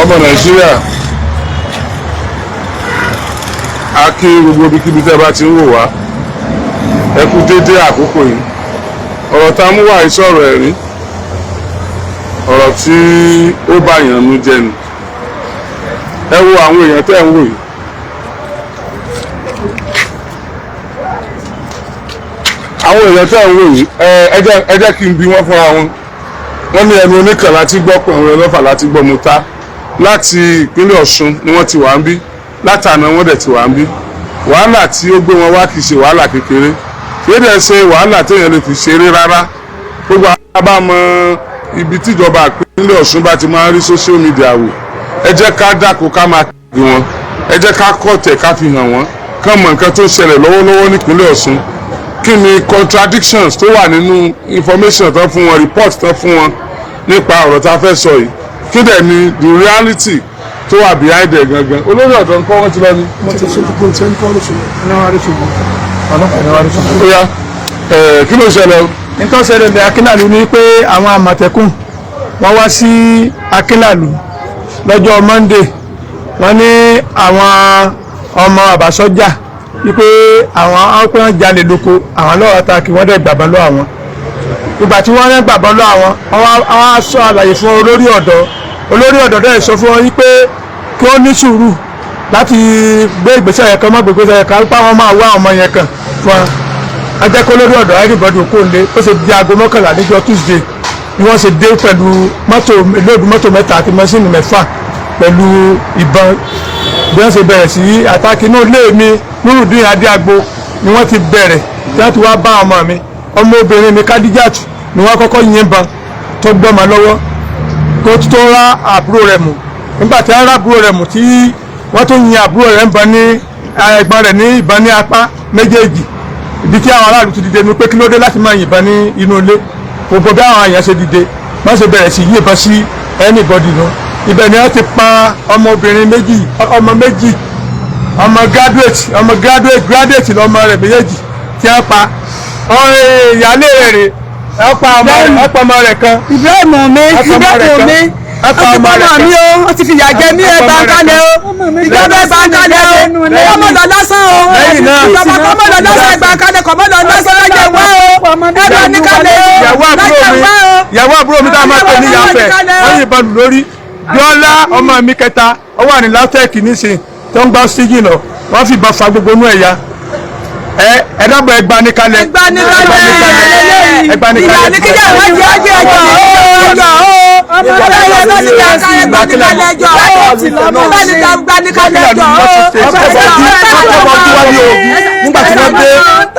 ọmọ Nàìjíríà a kí gbogbo ibikíbi tẹ́ bá ti ń wò wá ẹ kú déédéé àkókò yìí ọ̀rọ̀ tá a mú wá ìsọ̀rọ̀ ẹ̀rí ọ̀rọ̀ tí ó bá yàn nú jẹ́ ni ẹ wo àwọn èèyàn tẹ́ ń wò yìí àwọn èèyàn tẹ́ ń wò yìí ẹ jẹ́ kí n bi wọ́n fúnra wọn wọ́n ní ẹnu oníkan láti gbọ́ pé àwọn ẹlọ́fà láti gbọ́ mu ta láti ìpínlẹ̀ Ọ̀ṣun ni wọ́n ti wà ń bí látàná wọ́n dẹ̀ ti wà ń bí wàhálà tí ó gbé wọn wá kì í ṣe wàhálà kékeré kìí dẹ̀ ṣe wàhálà téèyàn lè fi ṣeré rárá gbogbo àwọn bá mọ ibi tíjọba ìpínlẹ̀ Ọ̀ṣun bá ti máa ń rí social media wò ẹ jẹ́ ká dákun ká máa kí wọn ẹ jẹ́ ká kọ̀tẹ̀ ká fi hàn wọ́n kán mọ nǹkan tó ṣẹlẹ̀ lọ́wọ́lọ́wọ́ nípínlẹ̀ Ọ̀ṣun kí ni contradictions tó wà nínú information tán fún wọn report tán fún wọn nípa ọ̀rọ̀ tá a fẹ́ sọ yìí kí dẹ̀ ni the reality tó wà behind ẹ̀ gangan olórí ọ̀dọ́ nǹkan wọ́n ti lọ ní. mo ti ṣe gbogbo tí wọ́n kọ́ lóṣù náà rí ṣùgbọ́n ọlọ́pàá náà rí ṣùgbọ́n. ó yá kí ló ṣẹlẹ̀ o. nǹkan ṣẹlẹ̀ ní Akínlàlú ni pé àwọn Àmọ̀tẹ́kùn wọ́n wá sí Akínlàlú lọ́jọ́ Monday wọ́n ní àwọn ọmọ àbásọ́jà wípé àwọn ọkùnrin jalè lóko àwọn lọ́wọ́ ta kí wọ́n dẹ̀ gbàgbọ́n lọ́ àwọn ìgbà tí wọ́n rẹ́ gbàgbọ́n lọ́ àwọn aṣọ àlàyé fún olórí ọ̀dọ́ dẹ̀ sọ fún wọn wípé kí wọ́n ní sùúrù láti gbé ìgbésẹ̀ yẹn kan mọ́ ìgbésẹ̀ yẹn kan pa wọ́n máa wá àwọn ọmọ yẹn kan fún wọn ajẹ́kọ́ lórí ọ̀dọ́ everybody kò lé ó ṣe di aago 11 níjọ́ Tuesday ni wọ́n ṣe dé pẹ̀lú lóòdù mọ́tò 3 àti mọ́sínì 6 pẹ̀lú ìbọn bí wọ́n ṣe bẹ̀rẹ̀ sí àtàkì inú ilé mi Nurudeen Adéagbo ni wọ́n ti bẹ̀rẹ̀ tí wọ́n ti wá bá ọmọ mi ọmọbìnrin mi Kadijat ni wọ́n kọ́kọ́ yìnbọn tó gbọ́mọ lọ́wọ́ tó rá àbúrò rẹ̀ mú nígbà tí wọ́n rá àbúrò rẹ̀ mú tí wọ́n tó yin àbúrò rẹ̀ ń bọ ní ẹ̀gbọ́n rẹ̀ ní ìbọn ní apá méjèèjì ibi tí àwọn aráàlú ti dìde ni pé kí ló dé láti máa yìnbọn ní inú ilé gbogbo bí àwọn èèyàn ṣe dìde wọ́n ṣe bẹ̀rẹ̀ sí yìnbọn sí anybody nù ibẹ̀ ni wọ́n ti pa ọmọbìnrin méjì ọmọ graduate lọmọ rẹ̀ méjèèjì tí wọ́n pa ìyálé rẹ̀ ọ̀pá ọmọ rẹ̀ kan. ìbéèrè mi ọmọ mi o ó ti fi ìyà jẹ mí ẹ báńkálẹ̀ o ìjọba ẹ báńkálẹ̀ o kọ́mọ̀dọ̀ lásán o ìjọba kọ́mọ̀dọ̀ lásán ẹ báńkálẹ̀ kọ́mọ̀dọ̀ lásán lọ́jọ́ ìwá o ẹ bá níkàlẹ̀ o lọ́jọ́ ìwá o. ìyàwó àbúrò mi tá a máa pè ní yàfẹ́ wọ́n yìnbọn lù lórí Bíọ́lá ọmọ mi kẹta ó wà ní LAUTECH nísìn tó ń gbọ́ sígì lọ wọ́n fi ìbọn fa gbogbo inú ẹ̀yà ẹ̀dọ́gbọ̀ ẹgbà ní kalẹ̀ ẹgbà ní kalẹ̀ nígbà tí wọ́n dé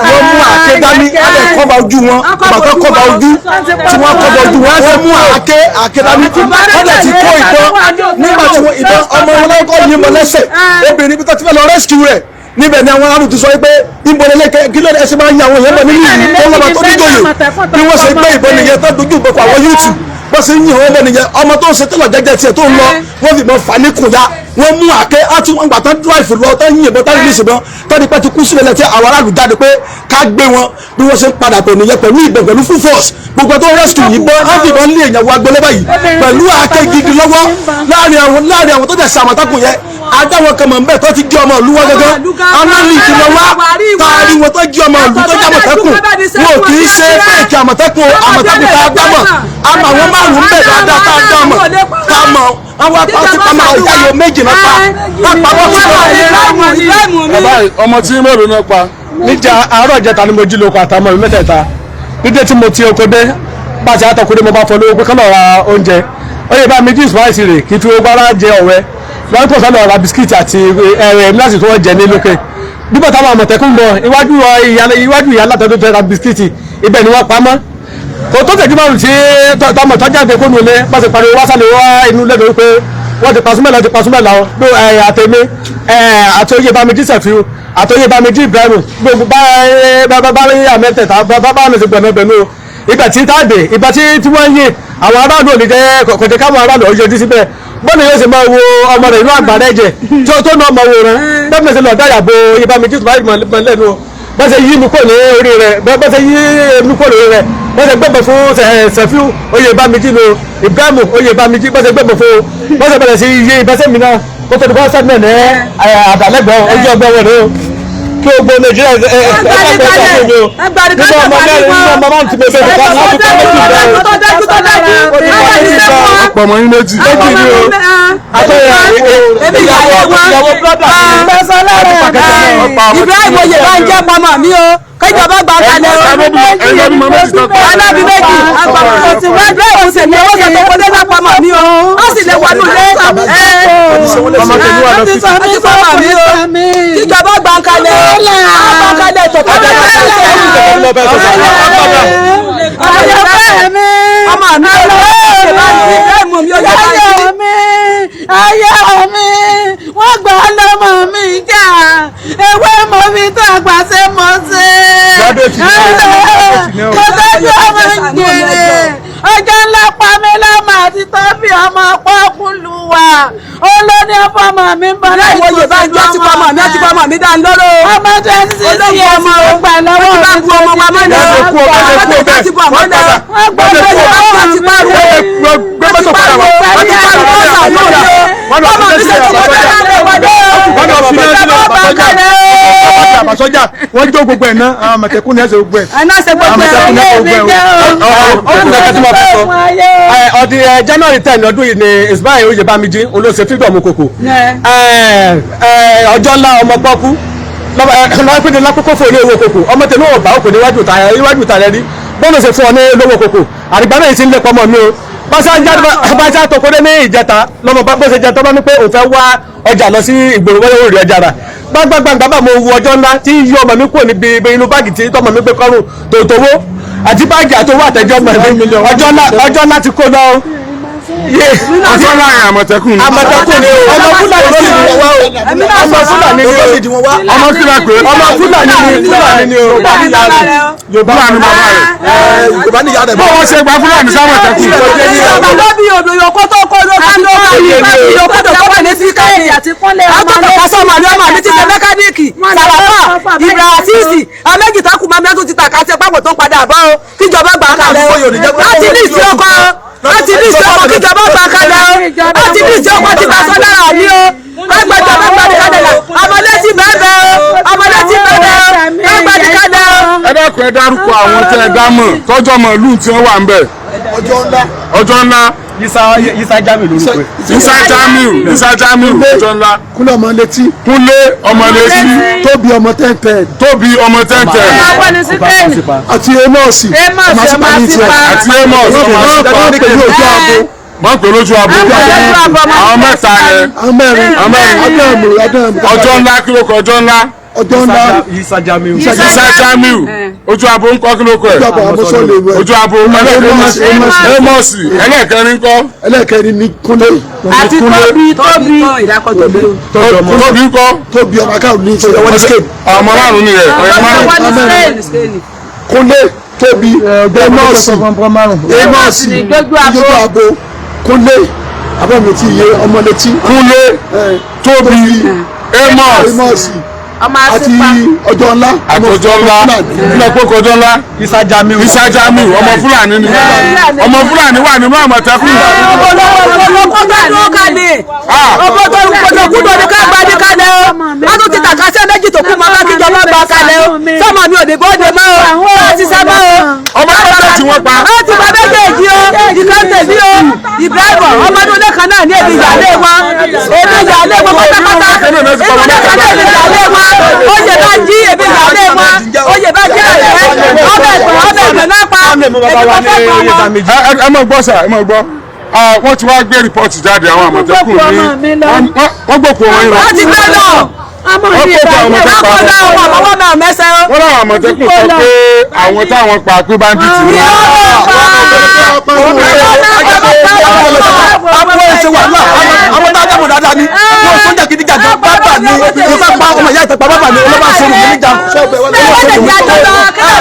wọ́n mú àáké dání alẹ́ kọ́ba ojú wọn ìgbà tó kọ́ba ojú tí wọ́n kọ́ba ojú wọn wọ́n mú àáké dání wọ́n dẹ̀ ti kó ìbọn nígbà tí wọ́n ìbọn ọmọ wọn lọ́kọ́ yín mọ́ lẹ́sẹ̀ obìnrin bí tó ti fẹ́ lọ rescue rẹ̀ níbẹ̀ ni àwọn aráàlú ti sọ pé ìbọnlẹ́lẹ́ kí ló dé ẹsẹ̀ máa ń yà àwọn èèyàn mọ̀ nínú ìlú tó lọ́ba tó níjòyè bí wọ́n ṣe gbé ìbọn nìyẹn tó dojú ìbọn pa àwọn yúùtù bó ṣe ń yìn wọ́n bọ̀ nìyẹn ọmọ tó ń ṣe tẹ́lọ̀ jẹ́jẹ́ tiẹ̀ tó ń lọ wọ́n fi ìbọn fà ní kùnà wọ́n mú àké àti wọn gbà tán dúráìfù lọ tán yìn ìbọn tán rìlíìsì ìbọn tán ní pẹ́ ti kú sílẹ̀ lẹ́tí àwọn aráàlú jáde pé ká gbé wọn bí wọ́n ṣe ń padà bọ̀ nìyẹn pẹ̀lú ìbọn pẹ̀lú full force gbogbo tó rescue yìnbọn á fi ìbọn lé ìyàwó agbélé báyìí pẹ̀lú àké gidi lọ́wọ́ láàrin àwọn tó dẹ̀ ṣe Àmọ̀tẹ́kùn yẹn adáwọn kan mọ̀ nbẹ̀ tó ti jí ọmọ ìlú wọn gẹ́gẹ́ anáàlì ìkìlọ̀ wá taari wọn tó jí ọmọ ìlú tó jẹ́ Àmọ̀tẹ́kùn wọn ò kì í ṣe fẹ́ẹ̀kì Àmọ̀tẹ́kùn tá a dámọ̀ àmọ́ àwọn márùn-ún bẹ̀ dáadáa tá a dámọ̀ tá a mọ̀ àwọn apáṣẹ pamọ́ ọ̀yá yóò méjì náà pa lápapọ̀ tó lọ. bàbá ọmọ tí mélòó náà pa. níjà àárọ̀ ìjẹta ni mo jí lóko àtàmọ́ mi mẹ́tẹ̀ẹ̀ta dídé tí mo ti oko dé pàṣẹ àtọkùnrin mo bá fọ lówó pé kọ́nà ra oúnjẹ ó yẹ bá mi jí ìsúwáìsì rè kí tí ó gbára jẹ ọ̀wẹ́ wọ́n pọ̀ sọ́dọ̀ ra bisikíìtì àti ẹ̀rẹ̀ mílíọ̀sì tó wọ́n jẹ ní lókè nígbà táwọn Àmọ̀tẹ́kùn bọ̀ iwájú ìyá látọ̀dọ̀ fẹ́ ra bisikíìtì ibẹ̀ ni wọ́n pamọ́ kò tó tẹ̀jú márùn tí tọmọ tó jáde kó nulẹ̀ bá ti pariwo wásálẹ̀ wá inú lẹ́nu wípé wọ́n ti pasúmẹ̀ lọ bí àtẹ̀mí àtòyè Bámidí Sẹ̀fíù àtòyè Bámidí Ibrahim gbogbo bá rí àmẹ́tẹ̀ẹ̀ta bá mi ti gbẹ̀mẹ̀gbẹ̀mí o ìgbà tí táàdé ìgbà tí wọ́n yìn àwọn aráàlú òní jẹ́ kọ̀kọ̀tẹ̀ káwọn aráàlú ọ̀yẹ́jú síbẹ̀ bọ́ọ̀lù yóò sì máa wo ọmọ rẹ̀ inú àgbàdo ẹ̀jẹ̀ tó ná ọmọ wo rẹ̀ bẹ́ẹ̀ sì lọ dáyàbò Bámidí Ibrahim lẹ́nu bẹ́ẹ̀ sì yí mi kò ní orí rẹ̀ bẹ́ẹ̀ sì yí mi kò ní orí rẹ̀ wọ́n ṣe gbẹ̀bọ̀ fún Sefiu Oyèbámijí lo Ibrahim Oyèbámijí wọ́n ṣe gbẹ̀bọ̀ fún wọ́n ṣe bẹ̀rẹ̀ sí iye ìbẹ́sẹ̀ mi náà kó tó di bọ́ sẹ́gbẹ̀ ní àdàlẹ́gbẹ̀ẹ́ ojú ọgbẹ́ wọn rẹ̀ o kí o gbọ́ Nàìjíríà ọ̀pọ̀ ọmọ yín méjì Ibrahim Oyèbánjí pamọ́ mi o kéjọba gba kalẹ̀ o alábi méjì Ibrahim sì ní owó tó kọjá bá pamọ́ mi o ó sì lè wọnú ilé àti pamọ́ mi o kíjọba gba kalẹ̀ gba kalẹ̀ tó kọjá bá ayé mi wọ́n gbà lọ́mọ mi jà ewé mọ mi tó àgbàṣe mọ sí kò tọ́jú ọmọ ìgbèrè ọjọ́ ńlá pa mí lọ́mọ àti tọ́bí ọmọ pọ́kúlù wa olóní ọmọ mi ń bọ̀ láì tó Oyèbánjí ti pamọ́ mi ti pamọ́ mi dá ń lọ́rọ́ ọmọ 26 years ló gbà lọ́wọ́ mi ti ọmọ wa mọ́ náà wọ́n jó gbogbo ẹ̀ ná àwọn àmọ̀tẹ́kùn ní ẹsẹ̀ gbogbo ẹ̀. ẹ̀ná ṣe gbogbo ẹ̀ ọdún January 10 ọdún yìí ni Ismail Oyèbámijí olóṣè freedom kòkò ọjọ́ ńlá ọmọ pọ́kú lọ́wọ́ pé ní lákòókò fún olówó kòkò ọmọ tẹ̀lé ọ̀bà òkò níwájú ìtàlẹ́ rí bọ́ọ̀lù ṣe fún ọ ní olówó kòkò àdìgbà náà ti ń lépa ọmọ mi o báṣá tọkọdé ní ìjẹta lọmọ bá ṣe jẹ tọ́ba ní pé òun fẹ́ wá ọjà lọ sí ìgboro wọ́n yóò rí ọjà rà gbàgbàgbà mo wu ọjọ́ ńlá tí yí ọmọ mi kúrò níbi inú báàgì tí tọmọ mi gbé kọ́rùn tòótọ́wó àti báàgì àtọwọ́ àtẹjọ́ mọ̀ ní ọjọ́ ńlá ti kó lọ ọjọ́ láàrin àmọ̀tẹ́kùn ni ọmọ Fúlàní ló sì di wọn wá ọmọ kíra pé ọmọ Fúlàní ni o Yorùbá ni bàbá rẹ̀ Yorùbá ni ìyá rẹ̀ bọ́wọ́ ṣe gba Fúlàní sámọ̀tẹ́kùn lọ́bí odò yòókó tó kó ló ká ló ká yìí bá yìí yòókó tó kọ́ ní sí káyìí àtọ́tọ̀ kásán màlúù ọmọ mi ti ṣe mẹkáníìkì sàràfà Ibrahim amẹ́jì tó kù mọ́ mẹ́tò ti tàkà ṣe pápọ̀ tó padà bọ́ o kíjọba gbà kalẹ̀ o láti ní ìṣe ọkọ láti ní ìṣe ọkọ kíjọba gbà kalẹ̀ o láti ní ìṣe ọkọ ti bá sọ lára ní o agbẹjọ mẹgbàdì kalẹ̀ la ọmọlẹ́tì bẹ́ẹ̀ o ọmọlẹ́tì bẹ́ẹ̀ o mẹgbàdì kalẹ̀ o. ẹ dákun ẹ dárúkọ àwọn tẹ ẹ dámọ̀ tọ́jọ́ màálù tí wọ́n wà ń bẹ̀. ọjọ́ ńlá Isa Jamiu lórúkọ ẹ̀. Isa Jamiu ọjọ́ ńlá. Kúnlé ọmọ létí Kúnlé ọmọ létí. Tóbi ọmọ tẹ́ntẹ́n Tóbi ọmọ tẹ́ntẹ́n. àti Amos àti Amos wọ́n pè lójú abo àwọn mẹ́ta yẹn ọjọ́ ńlá kí ló kọ ọjọ́ ńlá Isa Jamiu ojú abo ń kọ́ kí ló kọ ẹ̀ ojú abo Amos ẹlẹ́ẹ̀kẹrin kọ́ ẹlẹ́ẹ̀kẹrin ní Kúnlé àti tóbi ìdákọ̀ tóbi tóbi ń kọ́ Tóbi ọmọ akáwọ̀ ní ìṣẹ̀lẹ̀ wọn ní scale ọmọ márùn-ún ni ẹ̀ ọ̀yẹ́ márùn-ún. Kúnlé Tóbi Amos ìjọba abo Kúnlé abọ́mi ti yé ọmọ létí Kúnlé Tóbi Amos àti ọjọ́ ńlá àtọjọ́ ńlá nílẹ̀ pé kọjọ́ ńlá Isa Jamiu ọmọ Fúlàní ni ọmọ Fúlàní wà nínú àmọ̀tẹ́kùn. ọmọ tó ń kojú kúndò ní ká gba ní kalẹ̀ o wọ́n tún ti tàkà sí méjì tó kú mọ́ bá kíjọba gba kalẹ̀ o sọ́mọ mi ò ní bóde mọ́ o láti sẹ́mọ́ o. ọmọ ẹgbẹ́ tí wọ́n pa. ó ti bá méjèèjì o ìkan tèmi o Ibrahim ọmọdé olè kan náà ní èmi ìyàlẹ́ wọn pátápátá èmi olè kan náà ní ìyàlẹ́ wọn Oyèbánjí èmi ìyàlẹ́ wọn Oyèbánjí àlẹ́ ọbẹ̀ ìgbẹ́ náà pa èmi kò fẹ́ pa wọn. ẹ mọ̀ gbọ́ sà ẹ mọ̀ gbọ́ wọ́n ti wá gbé rìpọ́ọ̀tì jáde àwọn àmọ̀tẹ́kùn ní wọ́n gbòkú wọn yín lọ. wọ́n ti gbé lọ wọ́n kó àwọn àmọ̀tẹ́kùn pa wọ́n láwọn àmọ̀tẹ́kùn sọ pé àwọn táwọn pa pé báńdíìtì ni. àwọn tá a dábò dáadáa ni wọn sójà gidi gàdán bábà ni wọn fẹ́ pa ọmọ ìyá ìtẹ̀pá bábà ni ọlọ́ba sọ̀rọ̀ mi níjà sọ́ọ̀bù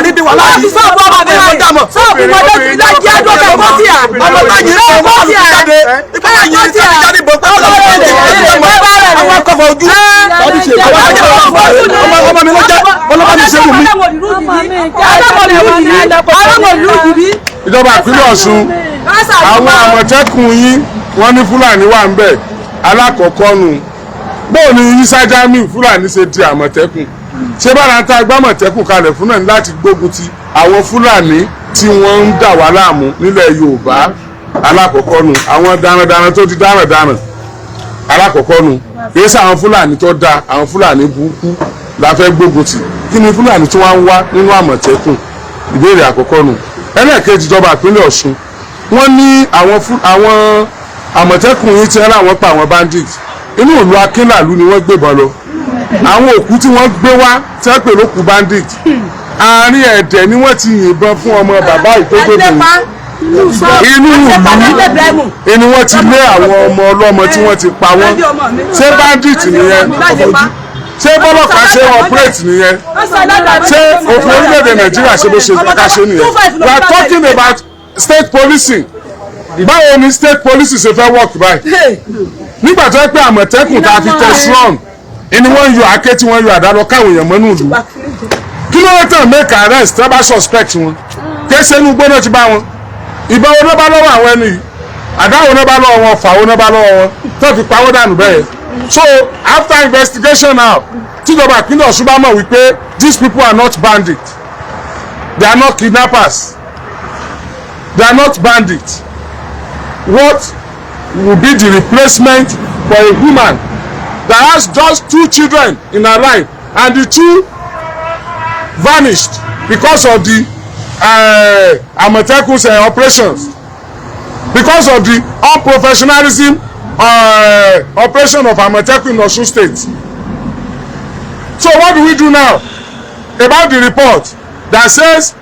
níbi wà láàyè sọ́ọ̀bù ọmọ mi láyé sọ́ọ̀bù mọ́tò ìdájí àdókè kọ́tíà ọmọ báyìí ní ọmọ àti jáde ìpínlẹ̀ yìí ti jáde bọ̀ pé ọlọ́wọ́ àwọn akọ̀fọ̀ ojú ọmọ mi ló jẹ́ ọlọ́ba mi ṣe wù mí. ìjọba ìpínlẹ̀ Ọ̀ṣun àwọn àmọ̀tẹ́kùn yín wọ́n ní Fúlàní wà ń bẹ̀ alákọ̀ọ́kọ́ nù bóò ni Isa Jamiu Fúlàní ṣe di àmọ̀tẹ́kùn ṣé bára ń ta agbámọ̀tẹ́kùn kalẹ̀ fún náà láti gbógun ti àwọn Fúlàní tí wọ́n ń dà wá láàmú nílẹ̀ Yorùbá alákọ̀ọ́kọ́ nù àwọn darandaran tó ti darandaran alákọ̀ọ́kọ́ nù kìí ṣe àwọn Fúlàní tó da àwọn Fúlàní burúkú la fẹ́ gbógun tì kí ni Fúlàní tí wọ́n ń wá nínú àmọ̀tẹ́kùn ìbéèrè àkọ́kọ́ nù ẹlẹ́ẹ̀kejì ìjọba ìpínlẹ̀ Ọ̀ṣun wọ́n ní àwọn àmọ̀tẹ́kùn yìí ti rán àwọn pa àwọn bandit inú ìlú Akínlàlú ni wọ́n gbébọn lọ àwọn òkú tí wọ́n gbé wá tí wọ́n pè lókù bandit àárín Ẹ̀dẹ̀ ni wọ́n ti yìnbọn fún ọmọ bàbá ìtógbèbè inú ìlú ni wọ́n ti lé àwọn ọmọ ọlọ́mọ tí wọ́n ti pa wọ́n ṣé bandit nìyẹn ṣé bọ́lọ́pàá ṣe operate nìyẹn ṣé òfin orílẹ̀-èdè Nàìjíríà ṣe bó ṣe ká ṣe nìyẹn we are talking about state policing báwo ni state police ṣe fẹ́ work báyìí nígbà tó yẹ pé àmọ̀tẹ́kùn tá a fi tẹ strong ni wọ́n yọ àáké tí wọ́n yọ àdá lọ káwọn èèyàn mọ́nú ìlú kí ló ń tàn make arrest tó bá suspect wọn kéṣe inú gbóná ti bá wọn ìbọn wọn náà bá lọ́wọ́ àwọn ẹni yìí àdá wọn náà bá lọ́wọ́ wọn fà wọn náà bá lọ́wọ́ wọn tó fi pa wọ́n dànù bẹ́ẹ̀ so after investigation now tíjọba ìpínlẹ̀ Ọ̀ṣun bá mọ̀ wípé these people are not bandits they are not kidnappers they are not bandits what will be the replacement for a woman that has just 2 children in her life and the 2 vanished because of the Amotekun's operations because of the unprofessionalism operation of Amotekun in Osun State. So what do we do now about the report that says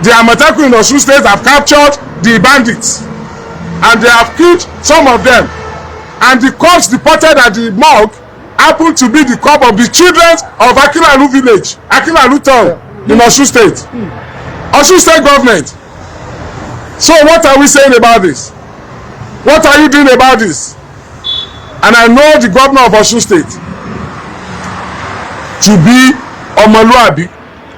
the Amotekun in Osun State have captured the bandits and they have killed some of them and the corpse reported at the morgue happened to be the corpse of the children of Akinalu village, Akinalu town in Osun State. Osun State government. So what are we saying about this? What are you doing about this? And I know the governor of Osun State to be Omoluabi,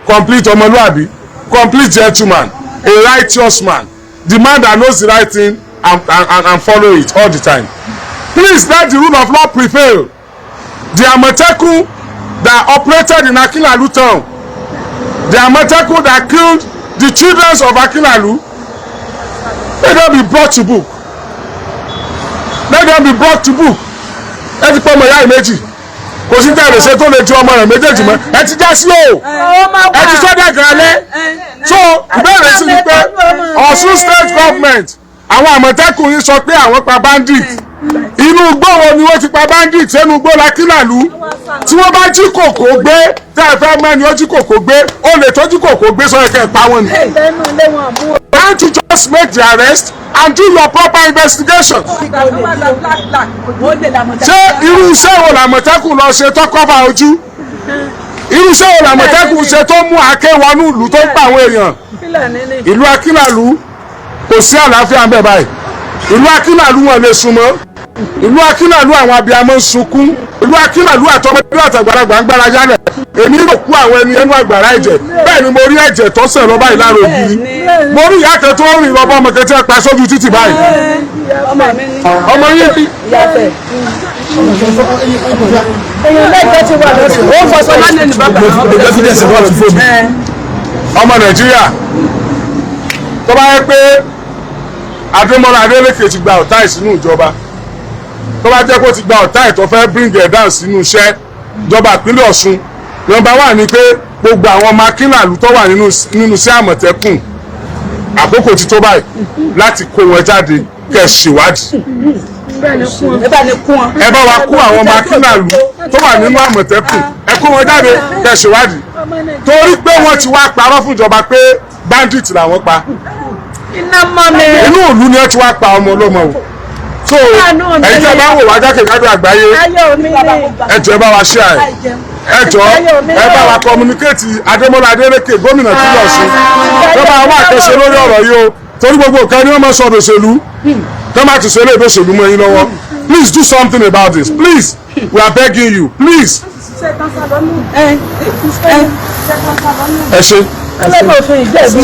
complete Omoluabi, complete gentleman, a righteous man, the man that knows the right thing and follow it all the time. Please let the rule of law prevail. The Amotekun that operated in Akinalu town, the Amotekun that killed the children of Akinalu, let them be brought to book. Let them be brought to book. Ẹ ti pọ́ ọmọ ìyá ìméjì kò sí tẹ̀lé ṣe tó lè ju ọmọ rẹ̀ méjèèjì mọ́ ẹ ti já sí o ẹ ti sọ́dọ̀ gàlẹ́ so ìbéèrè sí ni pé Ọ̀ṣun state government àwọn Àmọ̀tẹ́kùn yìí sọ pé àwọn pa bandit inú igbó wo ni wọ́n ti pa bandit sẹ́nu igbó l'Akínlàlú tí wọ́n bá jí kòkó gbé tẹ́ ẹ fẹ́ mẹ́ni ó jí kòkó gbé ó lè tó jí kòkó gbé sọ ẹ̀kẹ́ pa wọn ni. Can't you just make the arrest and do your proper investigation? Ṣé irú iṣẹ́ wo l'Àmọ̀tẹ́kùn lọ ṣe tó kọ́fà ojú? Irú iṣẹ́ wo l'Àmọ̀tẹ́kùn ṣe tó mú àáké wọnú ìlú tó ń pa àwọn èèyàn? Ìlú Akínlàlú kò sí àlàáfíà ń bẹ báyìí. Ìlú Akínlàlú wọn lè súnmọ́. Ìlú Akínlàlú àwọn abiyamọ ń sunkún. Ìlú Akínlàlú àtọmọdé àtàgbàlagbà ń gbára yálẹ̀. Èmi ló kú àwọn ẹni ẹnu àgbàrá ẹ̀jẹ̀. Bẹ́ẹ̀ ni mo rí ẹ̀jẹ̀ tó sẹ̀ lọ báyìí lára ògiri. Mo rí ìyá kan tó ń rìn lọ́bọ̀ ọmọ kẹtẹ́ pa sójú títì báyìí. Ọmọ yín bí. Ọmọ Nàìjíríà tó bá yẹ pé Adémọ́lá Adélékè ti gba ọ̀tá ìsínú ìjọba tó bá jẹ́ kó ti gba ọ̀tá ìtọ́ fẹ́ bring it down sínú iṣẹ́ ìjọba ìpínlẹ̀ Ọ̀ṣun nọ́mbà wà ní pé gbogbo àwọn ọmọ Akínlàlú tó wà nínú iṣẹ́ Àmọ̀tẹ́kùn àkókò ti tó báyìí láti kó wọn jáde kẹ́ ṣèwádìí ẹ bá wa kó àwọn ọmọ Akínlàlú tó wà nínú Àmọ̀tẹ́kùn ẹ kó wọn jáde kẹ́ ṣèwádìí torí pé wọ́n ti wá parọ́ fún ìjọba pé bandit làwọn pa inú ìlú ni ẹ ti wá pa ọmọ ọlọ́mọ o so ẹ̀yin tí a bá ń wò wá jákèjádò àgbáyé ẹ jọ̀ọ́ ẹ bá wa share ẹ jọ̀ọ́ ẹ bá wa communicate Adémọ́lá Adélékè gómìnà ìpínlẹ̀ Ọ̀ṣun tó bá wà àkẹ́ṣe lórí ọ̀rọ̀ yìí o torí gbogbo nǹkan ni wọ́n máa sọ òṣèlú tó máa tún ṣe lé ìdóṣèlú mọ́ yín lọ́wọ́ please do something about this please we are begging you please ẹ ṣe. ẹlẹ́gbẹ̀ẹ́ òfin ìjẹ́bi.